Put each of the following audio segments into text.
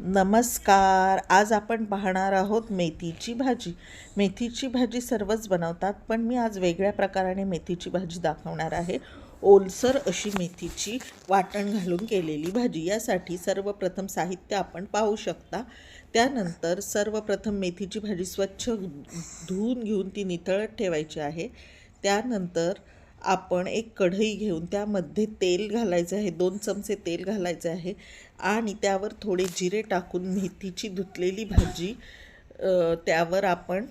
नमस्कार. आज आपण पाहणार आहोत मेथीची भाजी. मेथीची भाजी सर्वच बनवतात, पण मी आज वेगळ्या प्रकाराने मेथीची भाजी दाखवणार आहे. ओलसर अशी मेथीची वाटण घालून केलेली भाजी. यासाठी सर्वप्रथम साहित्य आपण पाहू शकता. त्यानंतर सर्वप्रथम मेथीची भाजी स्वच्छ धुवून घेऊन ती नितळत ठेवायची आहे. त्यानंतर आपण एक कढई घेऊन त्यामध्ये तेल घालायचं आहे. 2 चमचे तेल घालायचे आहे आणि त्यावर थोडे जिरे टाकून मेथीची धुतलेली भाजी त्यावर आपण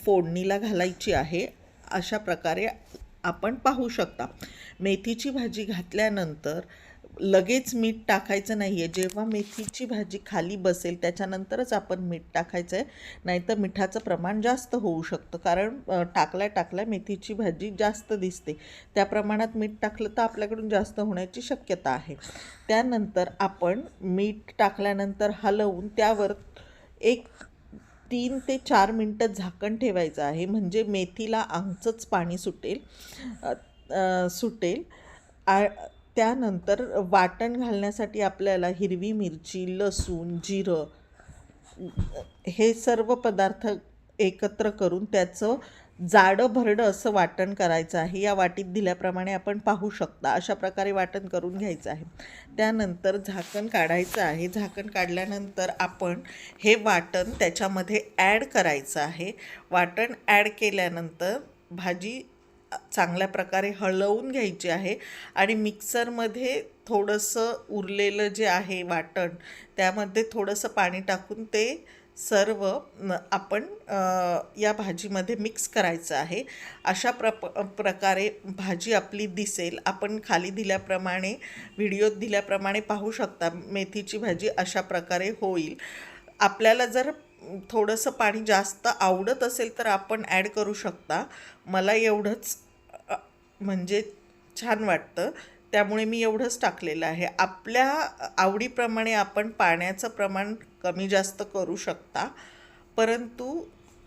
फोडणीला घालायची आहे. अशा प्रकारे आपण पाहू शकता. मेथीची भाजी घातल्यानंतर लगेच मीठ टाकायचं नाही आहे. जेव्हा मेथीची भाजी खाली बसेल त्याच्यानंतरच आपण मीठ टाकायचं आहे, नाहीतर मिठाचं प्रमाण जास्त होऊ शकतं. कारण टाकल्या मेथीची भाजी जास्त दिसते. त्या प्रमाणात मीठ टाकलं तर आपल्याकडून जास्त होण्याची शक्यता आहे. त्यानंतर आपण मीठ टाकल्यानंतर हलवून त्यावर एक 3 ते 4 मिनटं झाकण ठेवायचं आहे. म्हणजे मेथीला आंगचंच पाणी सुटेल. त्यानंतर वाटण घालण्यासाठी आपल्याला हिरवी मिरची, लसूण, जिरं हे सर्व पदार्थ एकत्र करून त्याचं जाडं भरडं असं वाटण करायचं आहे. या वाटीत दिल्याप्रमाणे आपण पाहू शकता. अशा प्रकारे वाटण करून घ्यायचं आहे. त्यानंतर झाकण काढायचं आहे. झाकण काढल्यानंतर आपण हे वाटण त्याच्यामध्ये ॲड करायचं आहे. वाटण ॲड केल्यानंतर भाजी चांगल्या प्रकारे हलवून घ्यायची आहे आणि मिक्सरमध्ये थोडंसं उरलेलं जे आहे वाटण त्यामध्ये थोडंसं पाणी टाकून ते सर्व आपण या भाजीमध्ये मिक्स करायचं आहे. अशा प्रकारे भाजी आपली दिसेल. आपण खाली दिल्याप्रमाणे व्हिडिओत दिल्याप्रमाणे पाहू शकता. मेथीची भाजी अशा प्रकारे होईल. आपल्याला जर थोडंसं पाणी जास्त आवडत असेल तर आपण ॲड करू शकता. मला एवढंच म्हणजे छान वाटतं, त्यामुळे मी एवढंच टाकलेलं आहे. आपल्या आवडीप्रमाणे आपण पाण्याचं प्रमाण कमी जास्त करू शकता, परंतु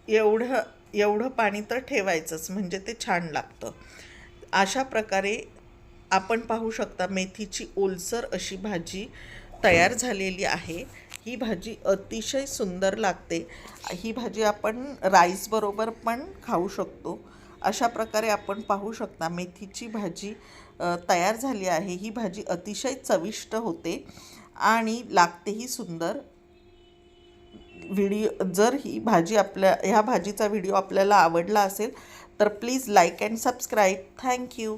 एवढं पाणी तर ठेवायचंच, म्हणजे ते छान लागतं. अशा प्रकारे आपण पाहू शकता मेथीची ओलसर अशी भाजी तयार झालेली आहे. ही भाजी अतिशय सुंदर लागते. ही भाजी आपण राईसबरोबर पण खाऊ शकतो. अशा प्रकारे आपण पाहू शकता मेथीची भाजी तयार झाली आहे. ही भाजी अतिशय चविष्ट होते आणि लागतेही सुंदर. जर ह्या भाजीचा व्हिडिओ आपल्याला आवडला असेल तर please like and subscribe. Thank you.